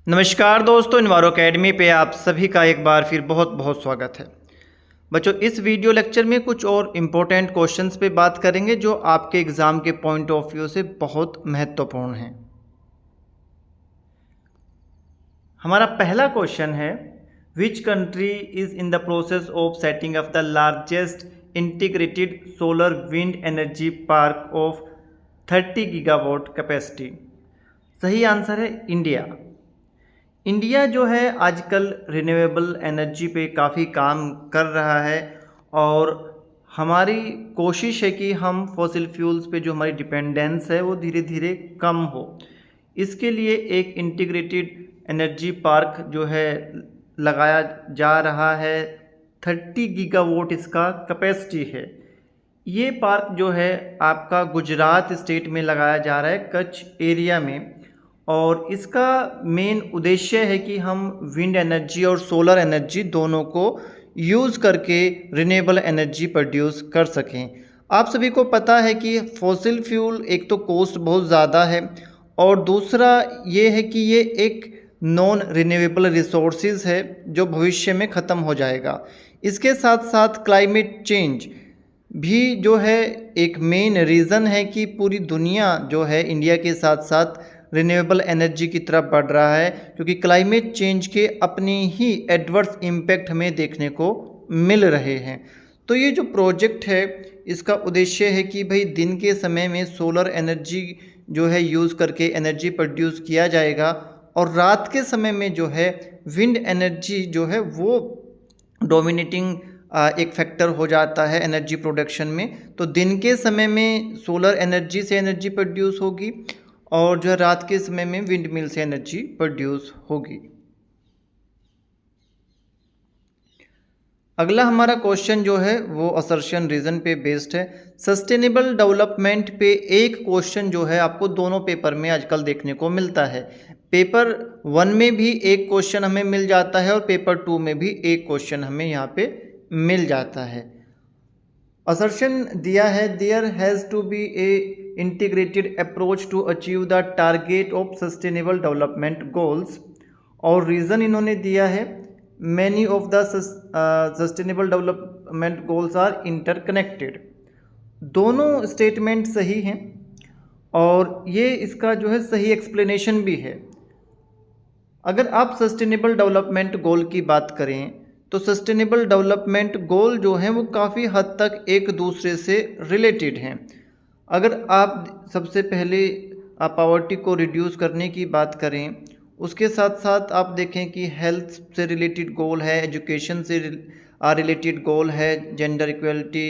नमस्कार दोस्तों, इन्वायरो अकेडमी पे आप सभी का एक बार फिर बहुत बहुत स्वागत है। बच्चों, इस वीडियो लेक्चर में कुछ और इम्पोर्टेंट क्वेश्चंस पे बात करेंगे जो आपके एग्ज़ाम के पॉइंट ऑफ व्यू से बहुत महत्वपूर्ण हैं। हमारा पहला क्वेश्चन है, which country is in the process of setting up the largest integrated solar wind energy park of 30 gigawatt capacity. सही आंसर है इंडिया। इंडिया जो है आजकल रिन्यूएबल एनर्जी पे काफ़ी काम कर रहा है और हमारी कोशिश है कि हम फॉसिल फ्यूल्स पे जो हमारी डिपेंडेंस है वो धीरे धीरे कम हो। इसके लिए एक इंटीग्रेटेड एनर्जी पार्क जो है लगाया जा रहा है। 30 गीगावाट इसका कैपेसिटी है। ये पार्क जो है आपका गुजरात स्टेट में लगाया जा रहा है, कच्छ एरिया में। और इसका मेन उद्देश्य है कि हम विंड एनर्जी और सोलर एनर्जी दोनों को यूज़ करके रिन्यूएबल एनर्जी प्रोड्यूस कर सकें। आप सभी को पता है कि फॉसिल फ्यूल एक तो कॉस्ट बहुत ज़्यादा है और दूसरा ये है कि ये एक नॉन रिन्यूएबल रिसोर्सेज है जो भविष्य में ख़त्म हो जाएगा। इसके साथ साथ क्लाइमेट चेंज भी जो है एक मेन रीज़न है कि पूरी दुनिया जो है इंडिया के साथ साथ रिन्यूएबल एनर्जी की तरफ बढ़ रहा है, क्योंकि क्लाइमेट चेंज के अपनी ही एडवर्स इम्पैक्ट हमें देखने को मिल रहे हैं। तो ये जो प्रोजेक्ट है इसका उद्देश्य है कि भाई दिन के समय में सोलर एनर्जी जो है यूज़ करके एनर्जी प्रोड्यूस किया जाएगा और रात के समय में जो है विंड एनर्जी जो है वो डोमिनेटिंग एक फैक्टर हो जाता है एनर्जी प्रोडक्शन में। तो दिन के समय में सोलर एनर्जी से एनर्जी प्रोड्यूस होगी और जो है रात के समय में विंड मिल से एनर्जी प्रोड्यूस होगी। अगला हमारा क्वेश्चन जो है वो असर्शन रीजन पे बेस्ड है। सस्टेनेबल डेवलपमेंट पे एक क्वेश्चन जो है आपको दोनों पेपर में आजकल देखने को मिलता है। पेपर 1 में भी एक क्वेश्चन हमें मिल जाता है और पेपर 2 में भी एक क्वेश्चन हमें यहाँ पे मिल जाता है। असर्शन दिया है, there has to be a integrated approach to achieve the target of sustainable development goals. और रीज़न इन्होंने दिया है, many of the sustainable development goals are interconnected. दोनों स्टेटमेंट सही हैं और ये इसका जो है सही एक्सप्लेनेशन भी है। अगर आप सस्टेनेबल डेवलपमेंट गोल की बात करें तो सस्टेनेबल डेवलपमेंट गोल जो हैं वो काफ़ी हद तक एक दूसरे से रिलेटेड हैं। अगर आप सबसे पहले पॉवर्टी को रिड्यूस करने की बात करें, उसके साथ साथ आप देखें कि हेल्थ से रिलेटेड गोल है, एजुकेशन से रिलेटेड गोल है, जेंडर इक्वलिटी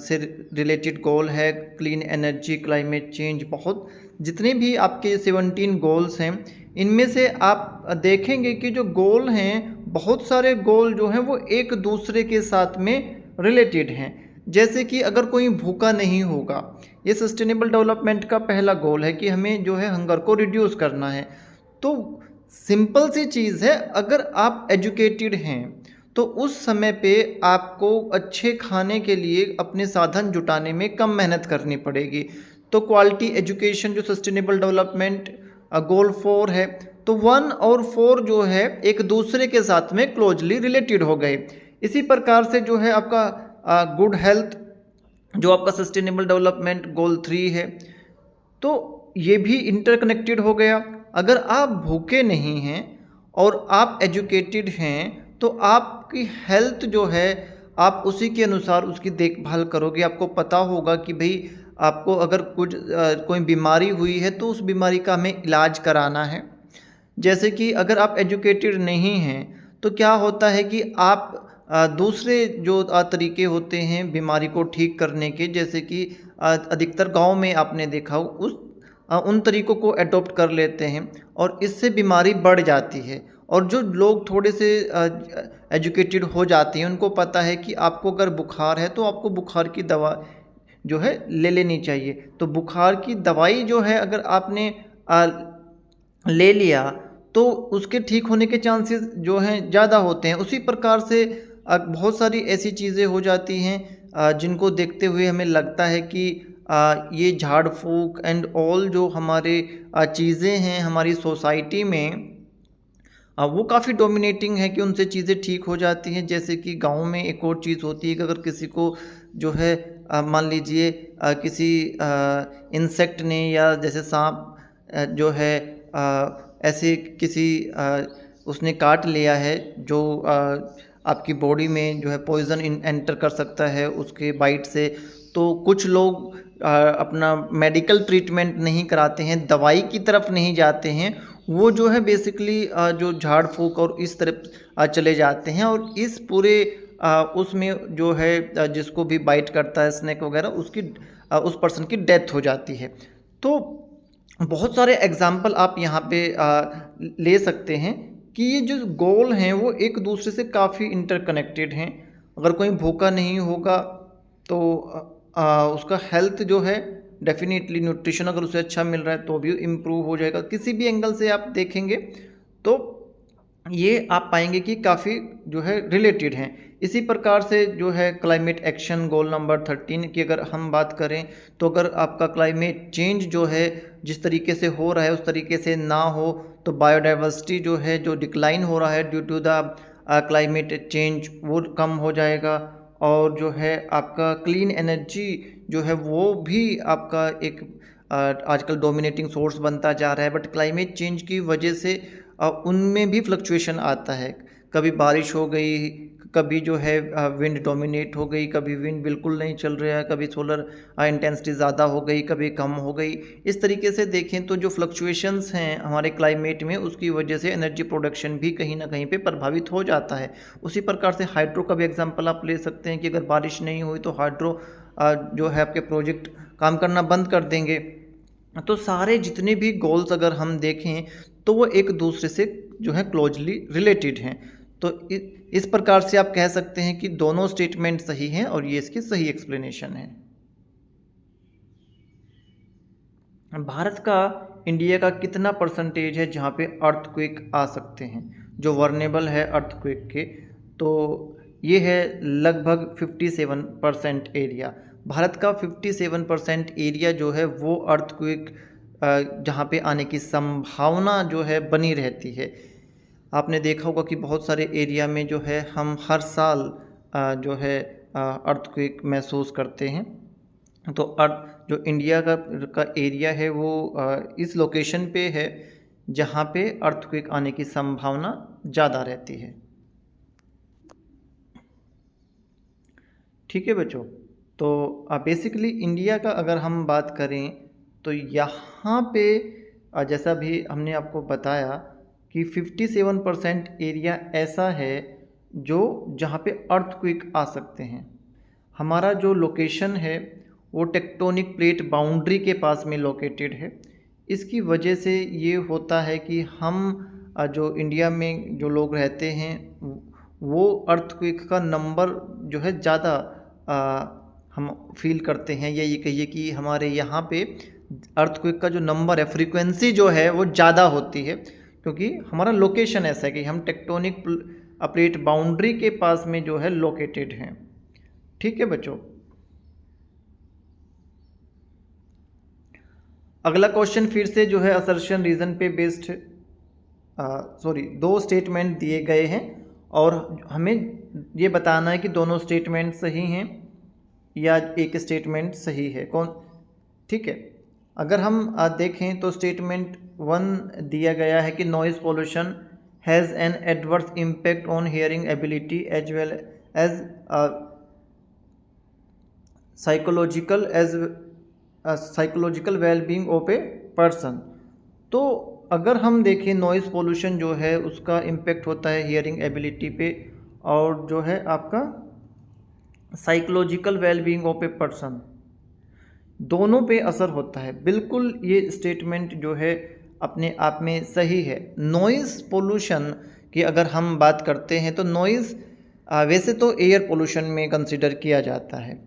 से रिलेटेड गोल है, क्लीन एनर्जी, क्लाइमेट चेंज, बहुत जितने भी आपके 17 गोल्स हैं इनमें से आप देखेंगे कि जो गोल हैं बहुत सारे गोल जो हैं वो एक दूसरे के साथ में रिलेटेड हैं। जैसे कि अगर कोई भूखा नहीं होगा, ये सस्टेनेबल डेवलपमेंट का पहला गोल है कि हमें जो है हंगर को रिड्यूस करना है। तो सिंपल सी चीज़ है, अगर आप एजुकेटेड हैं तो उस समय पे आपको अच्छे खाने के लिए अपने साधन जुटाने में कम मेहनत करनी पड़ेगी। तो क्वालिटी एजुकेशन जो सस्टेनेबल डेवलपमेंट गोल 4 है, तो 1 और 4 जो है एक दूसरे के साथ में क्लोजली रिलेटेड हो गए। इसी प्रकार से जो है आपका गुड हेल्थ जो आपका सस्टेनेबल डेवलपमेंट गोल 3 है, तो ये भी इंटरकनेक्टेड हो गया। अगर आप भूखे नहीं हैं और आप एजुकेटेड हैं तो आपकी हेल्थ जो है आप उसी के अनुसार उसकी देखभाल करोगे। आपको पता होगा कि भाई आपको अगर कोई बीमारी हुई है तो उस बीमारी का हमें इलाज कराना है। जैसे कि अगर आप एजुकेटेड नहीं हैं तो क्या होता है कि आप दूसरे जो तरीके होते हैं बीमारी को ठीक करने के, जैसे कि अधिकतर गांव में आपने देखा हो उन तरीक़ों को अडॉप्ट कर लेते हैं और इससे बीमारी बढ़ जाती है। और जो लोग थोड़े से एजुकेटेड हो जाते हैं उनको पता है कि आपको अगर बुखार है तो आपको बुखार की दवा जो है ले लेनी चाहिए। तो बुखार की दवाई जो है अगर आपने ले लिया तो उसके ठीक होने के चांसेस जो हैं ज़्यादा होते हैं। उसी प्रकार से बहुत सारी ऐसी चीज़ें हो जाती हैं जिनको देखते हुए हमें लगता है कि ये झाड़ फूक एंड ऑल जो हमारे चीज़ें हैं हमारी सोसाइटी में वो काफ़ी डोमिनेटिंग है कि उनसे चीज़ें ठीक हो जाती हैं। जैसे कि गाँव में एक और चीज़ होती है कि अगर किसी को जो है मान लीजिए किसी इंसेक्ट ने या जैसे साँप जो है ऐसे किसी उसने काट लिया है जो आपकी बॉडी में जो है पॉइज़न इन एंटर कर सकता है उसके बाइट से। तो कुछ लोग अपना मेडिकल ट्रीटमेंट नहीं कराते हैं, दवाई की तरफ नहीं जाते हैं, वो जो है बेसिकली जो झाड़ फूँक और इस तरफ चले जाते हैं और इस पूरे उसमें जो है जिसको भी बाइट करता है स्नेक वगैरह उसकी उस पर्सन की डेथ हो जाती है। तो बहुत सारे एग्जाम्पल आप यहाँ पे ले सकते हैं कि ये जो गोल हैं वो एक दूसरे से काफ़ी इंटरकनेक्टेड हैं। अगर कोई भूखा नहीं होगा तो उसका हेल्थ जो है डेफिनेटली न्यूट्रिशन अगर उसे अच्छा मिल रहा है तो भी इम्प्रूव हो जाएगा। किसी भी एंगल से आप देखेंगे तो ये आप पाएंगे कि काफ़ी जो है रिलेटेड हैं। इसी प्रकार से जो है क्लाइमेट एक्शन गोल नंबर 13 की अगर हम बात करें तो अगर आपका क्लाइमेट चेंज जो है जिस तरीके से हो रहा है उस तरीके से ना हो तो बायोडाइवर्सिटी जो है जो डिक्लाइन हो रहा है due to the climate change वो कम हो जाएगा। और जो है आपका क्लीन एनर्जी जो है वो भी आपका एक आजकल डोमिनेटिंग सोर्स बनता जा रहा है। बट क्लाइमेट चेंज की वजह से उनमें भी फ्लक्चुएशन आता है। कभी बारिश हो गई, कभी जो है विंड डोमिनेट हो गई, कभी विंड बिल्कुल नहीं चल रहा है, कभी सोलर इंटेंसिटी ज़्यादा हो गई, कभी कम हो गई। इस तरीके से देखें तो जो फ्लक्चुएशंस हैं हमारे क्लाइमेट में उसकी वजह से एनर्जी प्रोडक्शन भी कहीं ना कहीं पे प्रभावित हो जाता है। उसी प्रकार से हाइड्रो का भी एग्जांपल आप ले सकते हैं कि अगर बारिश नहीं हुई तो हाइड्रो जो है आपके प्रोजेक्ट काम करना बंद कर देंगे। तो सारे जितने भी गोल्स अगर हम देखें तो वो एक दूसरे से जो है क्लोजली रिलेटेड हैं। तो इस प्रकार से आप कह सकते हैं कि दोनों स्टेटमेंट सही हैं और ये इसकी सही एक्सप्लेनेशन है। भारत का इंडिया का कितना परसेंटेज है जहाँ पे अर्थक्वेक आ सकते हैं जो वर्नेबल है अर्थक्वेक के? तो ये है लगभग 57% एरिया। भारत का 57% एरिया जो है वो अर्थक्वेक जहाँ पे आने की संभावना जो है बनी रहती है। आपने देखा होगा कि बहुत सारे एरिया में जो है हम हर साल जो है अर्थक्वेक महसूस करते हैं। तो अर्थ जो इंडिया का एरिया है वो इस लोकेशन पे है जहाँ पे अर्थक्वेक आने की संभावना ज़्यादा रहती है। ठीक है बच्चों, तो बेसिकली इंडिया का अगर हम बात करें तो यहाँ पे जैसा भी हमने आपको बताया कि 57% एरिया ऐसा है जो जहाँ पे अर्थक्वेक आ सकते हैं। हमारा जो लोकेशन है वो टेक्टोनिक प्लेट बाउंड्री के पास में लोकेटेड है। इसकी वजह से ये होता है कि हम जो इंडिया में जो लोग रहते हैं वो अर्थक्वेक का नंबर जो है ज़्यादा हम फील करते हैं, या ये कहिए कि हमारे यहाँ पे अर्थक्वेक का जो नंबर है फ्रीक्वेंसी जो है वो ज़्यादा होती है क्योंकि हमारा लोकेशन ऐसा है कि हम टेक्टोनिक प्लेट बाउंड्री के पास में जो है लोकेटेड हैं। ठीक है बच्चों, अगला क्वेश्चन फिर से जो है असर्शन रीजन पे बेस्ड है। सॉरी, दो स्टेटमेंट दिए गए हैं और हमें ये बताना है कि दोनों स्टेटमेंट सही हैं या एक स्टेटमेंट सही है कौन। ठीक है, अगर हम देखें तो स्टेटमेंट 1 दिया गया है कि noise pollution has an adverse impact on hearing ability as well as psychological wellbeing of a person. तो अगर हम देखें नॉइज़ पोल्यूशन जो है उसका इम्पेक्ट होता है हियरिंग एबिलिटी पे और जो है आपका psychological wellbeing of a person, दोनों पे असर होता है। बिल्कुल ये स्टेटमेंट जो है अपने आप में सही है। नॉइज़ पोल्यूशन की अगर हम बात करते हैं तो नॉइज़ वैसे तो एयर पोल्यूशन में कंसिडर किया जाता है,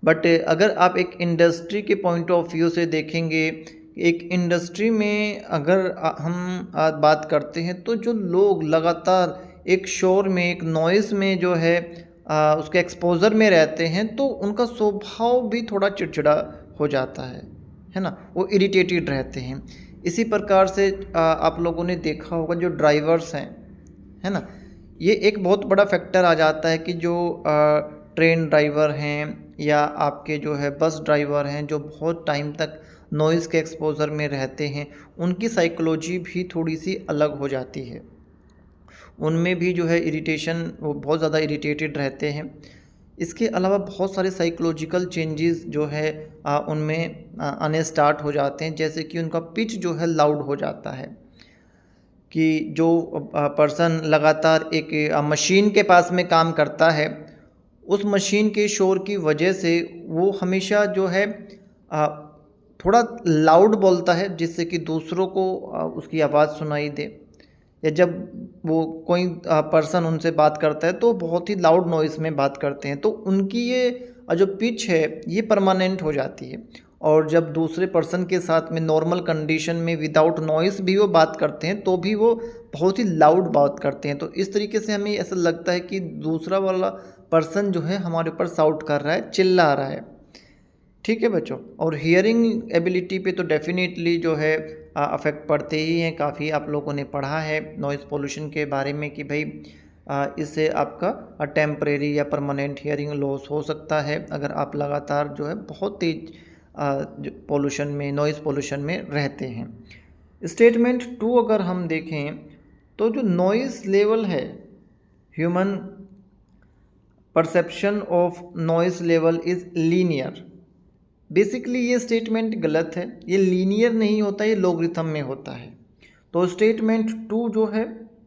बट अगर आप एक इंडस्ट्री के पॉइंट ऑफ व्यू से देखेंगे, एक इंडस्ट्री में अगर हम बात करते हैं तो जो लोग लगातार एक शोर में एक नॉइज़ में जो है उसके एक्सपोज़र में रहते हैं तो उनका स्वभाव भी थोड़ा चिड़चिड़ा हो जाता है ना, वो इरिटेटेड रहते हैं। इसी प्रकार से आप लोगों ने देखा होगा जो ड्राइवर्स हैं है ना। ये एक बहुत बड़ा फैक्टर आ जाता है कि जो ट्रेन ड्राइवर हैं या आपके जो है बस ड्राइवर हैं जो बहुत टाइम तक नॉइज़ के एक्सपोज़र में रहते हैं, उनकी साइकोलॉजी भी थोड़ी सी अलग हो जाती है। उनमें भी जो है इरिटेशन, वो बहुत ज़्यादा इरिटेटेड रहते हैं। इसके अलावा बहुत सारे साइकोलॉजिकल चेंजेस जो है उनमें आने स्टार्ट हो जाते हैं, जैसे कि उनका पिच जो है लाउड हो जाता है। कि जो पर्सन लगातार एक मशीन के पास में काम करता है, उस मशीन के शोर की वजह से वो हमेशा जो है अ, थोड़ा लाउड बोलता है, जिससे कि दूसरों को उसकी आवाज़ सुनाई दे। या जब वो कोई पर्सन उनसे बात करता है तो बहुत ही लाउड नॉइज़ में बात करते हैं, तो उनकी ये जो पिच है ये परमानेंट हो जाती है। और जब दूसरे पर्सन के साथ में नॉर्मल कंडीशन में विदाउट नॉइज़ भी वो बात करते हैं तो भी वो बहुत ही लाउड बात करते हैं। तो इस तरीके से हमें ऐसा लगता है कि दूसरा वाला पर्सन जो है हमारे ऊपर शाउट कर रहा है, चिल्ला रहा है। ठीक है बच्चों। और हियरिंग एबिलिटी पे तो डेफ़िनेटली जो है अफ़ेक्ट पड़ते ही हैं। काफ़ी आप लोगों ने पढ़ा है नॉइज़ पॉल्यूशन के बारे में कि भाई इससे आपका टेम्परेरी या परमानेंट हियरिंग लॉस हो सकता है अगर आप लगातार जो है बहुत तेज़ जो पॉल्यूशन में, नॉइज़ पॉल्यूशन में रहते हैं। स्टेटमेंट 2 अगर हम देखें तो जो नॉइज़ लेवल है, human perception of noise level is linear. Basically ये स्टेटमेंट गलत है, ये लीनियर नहीं होता, ये लॉगरिथम में होता है। तो स्टेटमेंट 2 जो है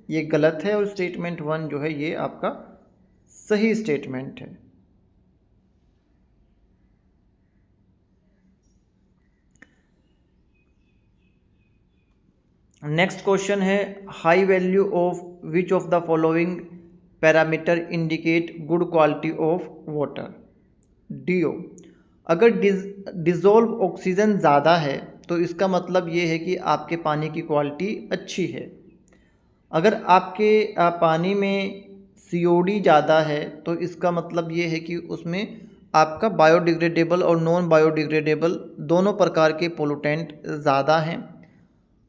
ये गलत है और स्टेटमेंट 1 जो है ये आपका सही स्टेटमेंट है। नेक्स्ट क्वेश्चन है, high value of which of the following parameter indicate good quality of water. DO. अगर डिज़ोल्व ऑक्सीजन ज़्यादा है तो इसका मतलब ये है कि आपके पानी की क्वालिटी अच्छी है। अगर आपके पानी में सीओडी ज़्यादा है तो इसका मतलब ये है कि उसमें आपका बायोडिग्रेडेबल और नॉन बायोडिग्रेडेबल दोनों प्रकार के पोल्यूटेंट ज़्यादा हैं।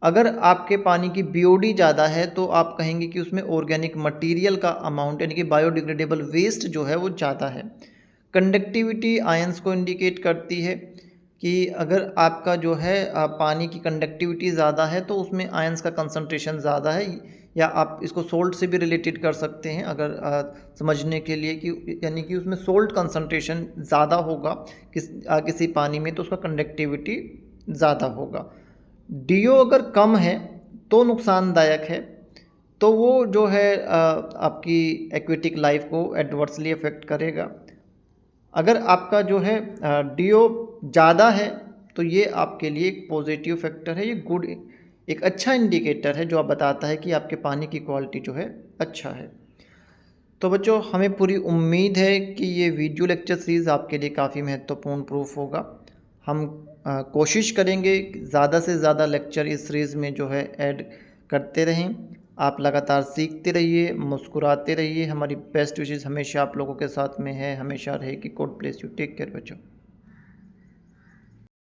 अगर आपके पानी की बीओडी ज़्यादा है तो आप कहेंगे कि उसमें ऑर्गेनिक मटेरियल का अमाउंट यानी कि बायोडिग्रेडेबल वेस्ट जो है वो ज़्यादा है। कंडक्टिविटी आयंस को इंडिकेट करती है कि अगर आपका जो है पानी की कंडक्टिविटी ज़्यादा है तो उसमें आयंस का कंसंट्रेशन ज़्यादा है। या आप इसको सोल्ट से भी रिलेटेड कर सकते हैं अगर समझने के लिए कि यानी कि उसमें सोल्ट कंसंट्रेशन ज़्यादा होगा किसी पानी में तो उसका कंडक्टिविटी ज़्यादा होगा। डीओ अगर कम है तो नुकसानदायक है, तो वो जो है आपकी एक्वेटिक लाइफ को एडवर्सली अफेक्ट करेगा। अगर आपका जो है डीओ ज़्यादा है तो ये आपके लिए एक पॉजिटिव फैक्टर है, ये गुड, एक अच्छा इंडिकेटर है जो आप बताता है कि आपके पानी की क्वालिटी जो है अच्छा है। तो बच्चों हमें पूरी उम्मीद है कि ये वीडियो लेक्चर सीरीज़ आपके लिए काफ़ी महत्वपूर्ण प्रूफ होगा। हम कोशिश करेंगे ज़्यादा से ज़्यादा लेक्चर इस सीरीज़ में जो है ऐड करते रहें। आप लगातार सीखते रहिए, मुस्कुराते रहिए। हमारी बेस्ट विशेज़ हमेशा आप लोगों के साथ में है, हमेशा रहेगी। God bless you. Take care बच्चों।